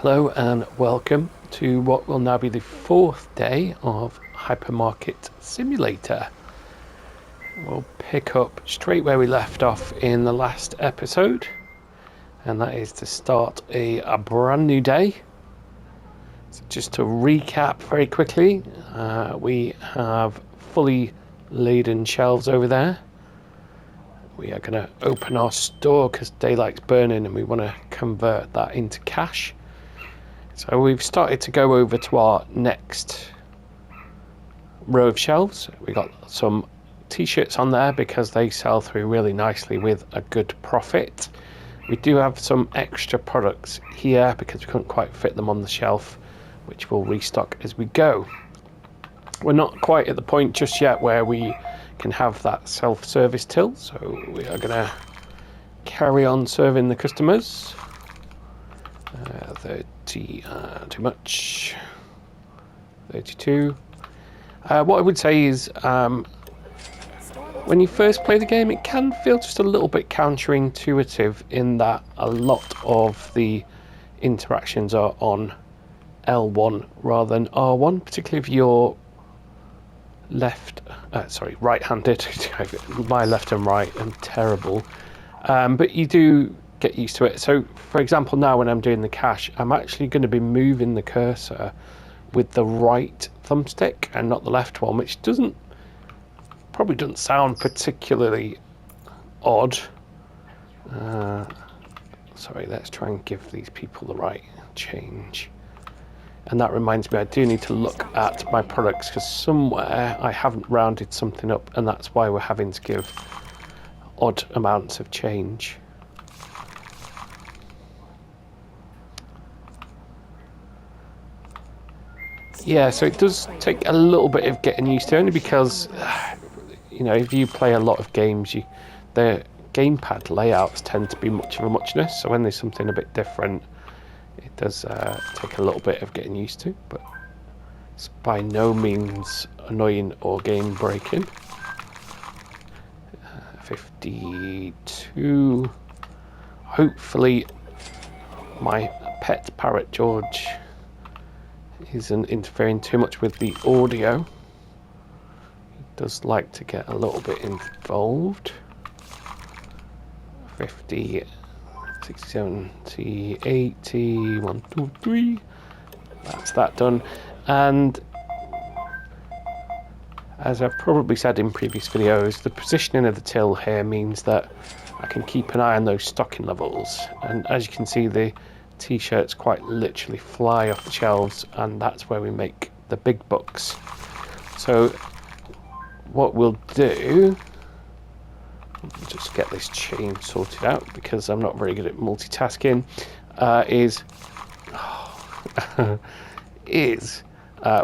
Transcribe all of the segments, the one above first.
Hello and welcome to what will now be the fourth day of HyperMarket Simulator. We'll pick up straight where we left off in the last episode, and that is to start a brand new day. So just to recap very quickly, we have fully laden shelves over there. We are going to open our store because daylight's burning and we want to convert that into cash. So we've started to go over to our next row of shelves. We've got some t-shirts on there because they sell through really nicely with a good profit. We do have some extra products here because we couldn't quite fit them on the shelf, which we'll restock as we go. We're not quite at the point just yet where we can have that self-service till, so we are going to carry on serving the customers. 30, too much. 32. What I would say is, when you first play the game, it can feel just a little bit counterintuitive in that a lot of the interactions are on L1 rather than R1, particularly if you're right-handed. My left and right are terrible, but you do get used to it. So for example, now when I'm doing the cash, I'm actually going to be moving the cursor with the right thumbstick and not the left one, which probably doesn't sound particularly odd. Sorry, let's try and give these people the right change. And that reminds me, I do need to look at my products because somewhere I haven't rounded something up, and that's why we're having to give odd amounts of change. Yeah, so it does take a little bit of getting used to, only because, you know, if you play a lot of games, the gamepad layouts tend to be much of a muchness, so when there's something a bit different, it does take a little bit of getting used to, but it's by no means annoying or game breaking. 52. Hopefully my pet parrot George isn't interfering too much with the audio. He does like to get a little bit involved. 50, 60, 70, 80, 1, 2, 3. That's that done. And as I've probably said in previous videos, the positioning of the till here means that I can keep an eye on those stocking levels. And as you can see, the t-shirts quite literally fly off the shelves, and that's where we make the big bucks. So what we'll do, just get this chain sorted out because I'm not very good at multitasking,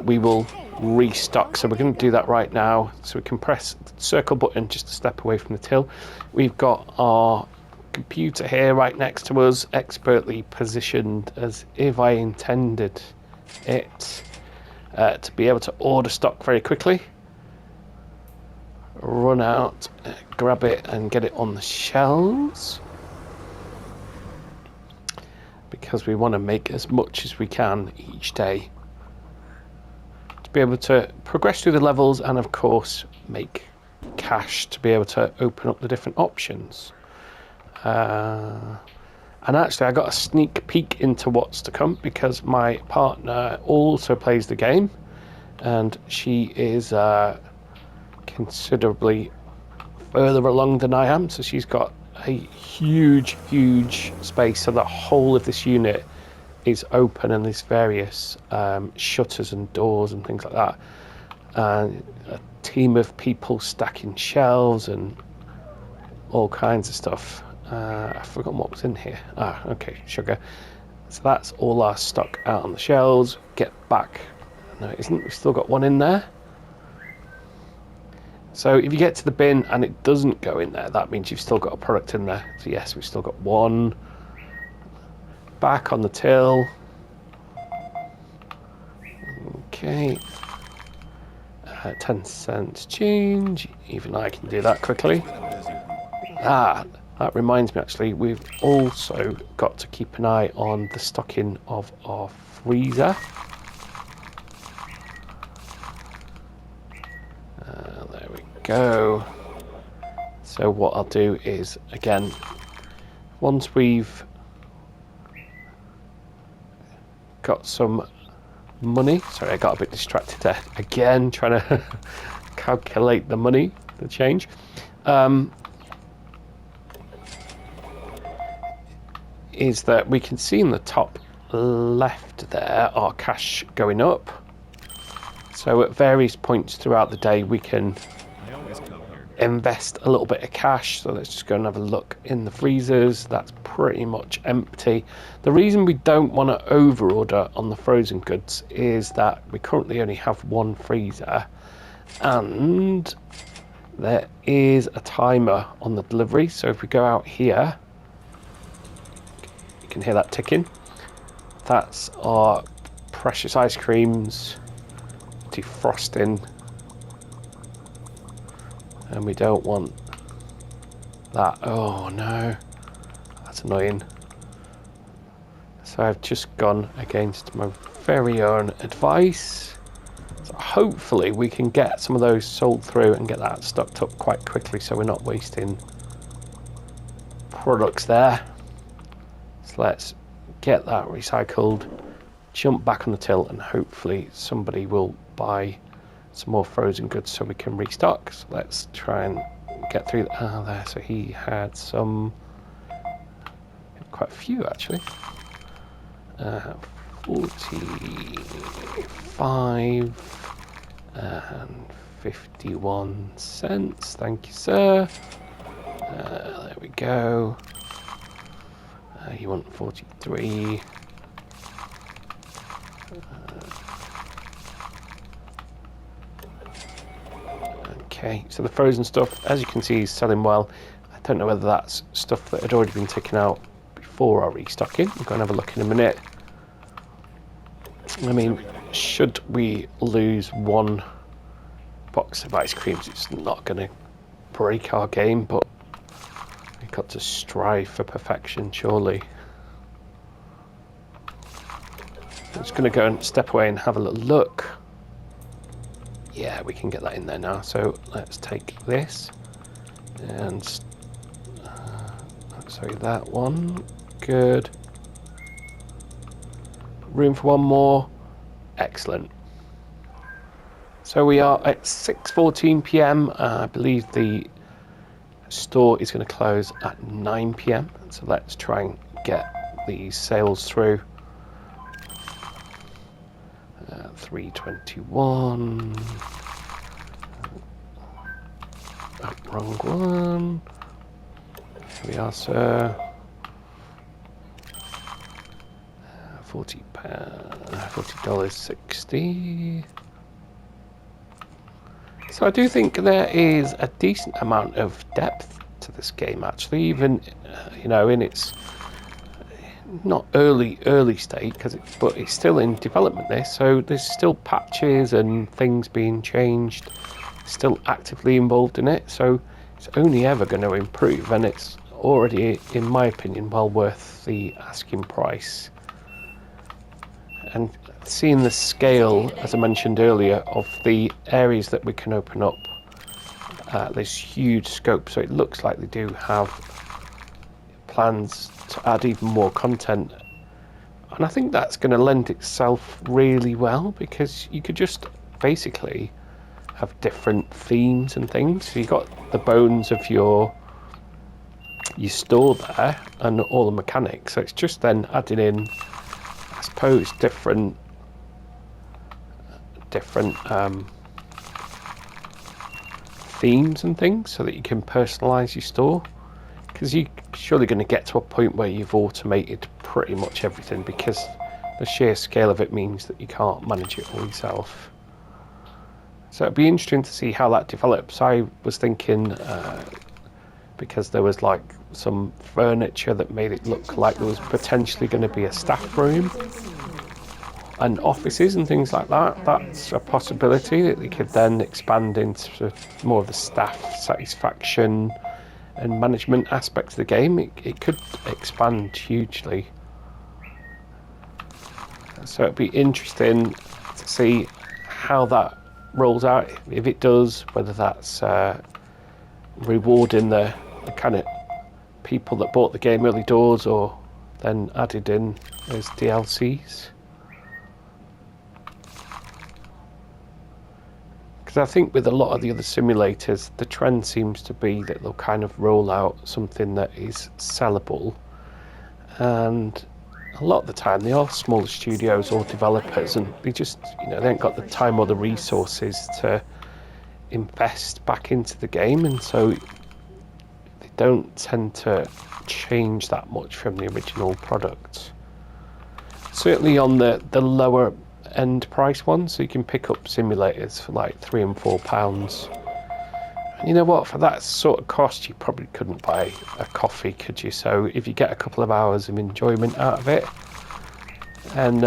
we will restock. So we're going to do that right now. So we can press the circle button just to step away from the till. We've got our computer here right next to us, expertly positioned as if I intended it to be able to order stock very quickly, run out, grab it and get it on the shelves, because we want to make as much as we can each day to be able to progress through the levels and of course make cash to be able to open up the different options. And actually I got a sneak peek into what's to come because my partner also plays the game and she is considerably further along than I am, so she's got a huge space, so the whole of this unit is open and there's various shutters and doors and things like that, and a team of people stacking shelves and all kinds of stuff. I've forgotten what was in here. Okay, sugar. So that's all our stock out on the shelves. Get back. No, it isn't. We've still got one in there. So if you get to the bin and it doesn't go in there, that means you've still got a product in there. So yes, we've still got one. Back on the till. Okay. 10 cents change. Even I can do that quickly. That reminds me, actually, we've also got to keep an eye on the stocking of our freezer. There we go. So what I'll do is, again, once we've got some money, sorry, I got a bit distracted there, again, trying to calculate the money, the change. Is that we can see in the top left there our cash going up. So at various points throughout the day we can invest a little bit of cash. So let's just go and have a look in the freezers. That's pretty much empty. The reason we don't want to over order on the frozen goods is that we currently only have one freezer, and there is a timer on the delivery. So if we go out here, you can hear that ticking. That's our precious ice creams defrosting, and we don't want that. Oh no, that's annoying. So I've just gone against my very own advice. So hopefully we can get some of those sold through and get that stocked up quite quickly, so we're not wasting products there. So let's get that recycled, jump back on the till, and hopefully somebody will buy some more frozen goods so we can restock. So let's try and get through there. So he had quite a few actually. 45 and 51 cents. Thank you, sir. There we go. You want 43. Okay, so the frozen stuff, as you can see, is selling well. I don't know whether that's stuff that had already been taken out before our restocking. We're going to have a look in a minute. I mean, should we lose one box of ice creams, it's not going to break our game, but we've got to strive for perfection, surely. I'm just going to go and step away and have a little look. Yeah, we can get that in there now. So let's take this and sorry, that one. Good. Room for one more. Excellent. So we are at 6:14 p.m. I believe the store is going to close at 9 p.m. So let's try and get these sales through. 321. Oh, wrong one. Here we are, sir. $40.60. So I do think there is a decent amount of depth to this game, actually, even you know, in its not early state, but it's still in development there, so there's still patches and things being changed, still actively involved in it, so it's only ever going to improve, and it's already, in my opinion, well worth the asking price. And seeing the scale, as I mentioned earlier, of the areas that we can open up, there's huge scope, so it looks like they do have plans to add even more content, and I think that's going to lend itself really well, because you could just basically have different themes and things. So you got the bones of your store there and all the mechanics, so it's just then adding in, I suppose, different themes and things, so that you can personalize your store. Because you're surely going to get to a point where you've automated pretty much everything, because the sheer scale of it means that you can't manage it all yourself. So it'd be interesting to see how that develops. I was thinking, because there was like some furniture that made it look like there was potentially going to be a staff room and offices and things like that. That's a possibility that they could then expand into more of the staff satisfaction and management aspects of the game, it could expand hugely. So it'd be interesting to see how that rolls out, if it does, whether that's rewarding the kind of people that bought the game early doors or then added in as DLCs. Because I think with a lot of the other simulators, the trend seems to be that they'll kind of roll out something that is sellable, and a lot of the time they are smaller studios or developers, and they just, they ain't got the time or the resources to invest back into the game, and so they don't tend to change that much from the original product. Certainly on the lower end price ones, so you can pick up simulators for like £3 and £4. And you know what, for that sort of cost you probably couldn't buy a coffee, could you? So if you get a couple of hours of enjoyment out of it, and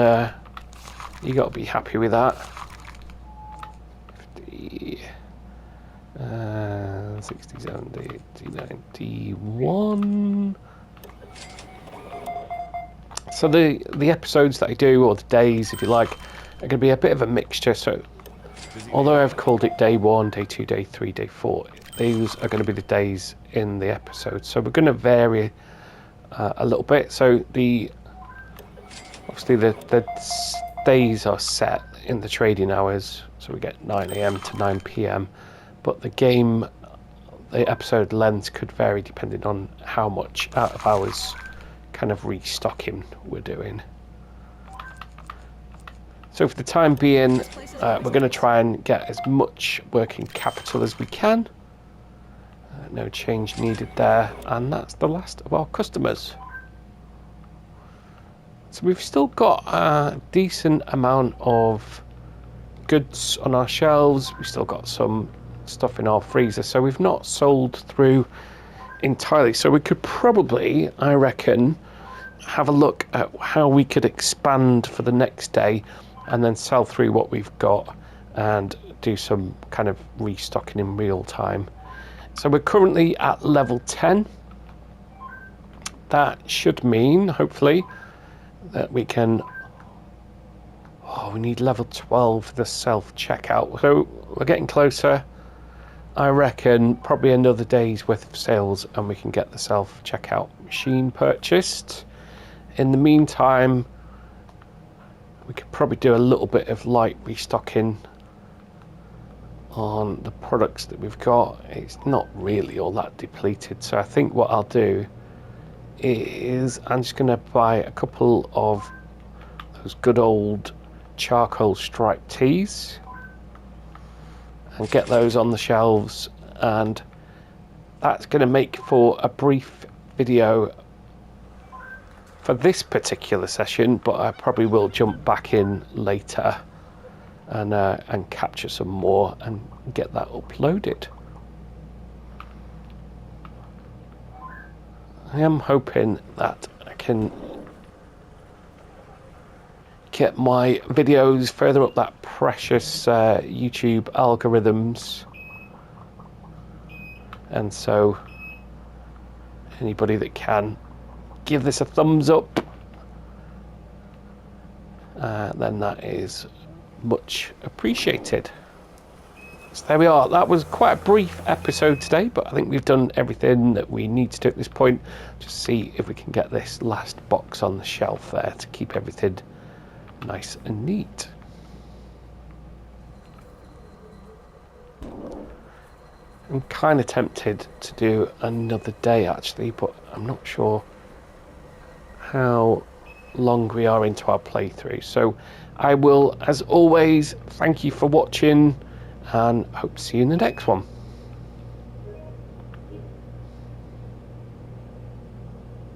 you got to be happy with that. 50, 60, 70, 80, 91. So the episodes that I do, or the days if you like, are going to be a bit of a mixture. So although I've called it day 1, day 2, day 3, day 4, these are going to be the days in the episode. So we're going to vary a little bit. So obviously the days are set in the trading hours. So we get 9 AM to 9 PM. But the episode length could vary depending on how much out of hours kind of restocking we're doing. So for the time being, we're going to try and get as much working capital as we can. No change needed there, and that's the last of our customers. So we've still got a decent amount of goods on our shelves. We've still got some stuff in our freezer, so we've not sold through entirely. So we could probably, I reckon, have a look at how we could expand for the next day and then sell through what we've got and do some kind of restocking in real time. So we're currently at level 10. That should mean, hopefully, that we can... Oh, we need level 12 for the self-checkout. So we're getting closer. I reckon probably another day's worth of sales and we can get the self-checkout machine purchased. In the meantime, we could probably do a little bit of light restocking on the products that we've got. It's not really all that depleted, so I think what I'll do is I'm just going to buy a couple of those good old charcoal striped tees and get those on the shelves, and that's going to make for a brief video for this particular session, but I probably will jump back in later and capture some more and get that uploaded. I am hoping that I can get my videos further up that precious YouTube algorithms, and so anybody that can give this a thumbs up, then that is much appreciated. So there we are. That was quite a brief episode today, but I think we've done everything that we need to do at this point. Just see if we can get this last box on the shelf there to keep everything nice and neat. I'm kind of tempted to do another day actually, but I'm not sure how long we are into our playthrough. So I will, as always, thank you for watching and hope to see you in the next one.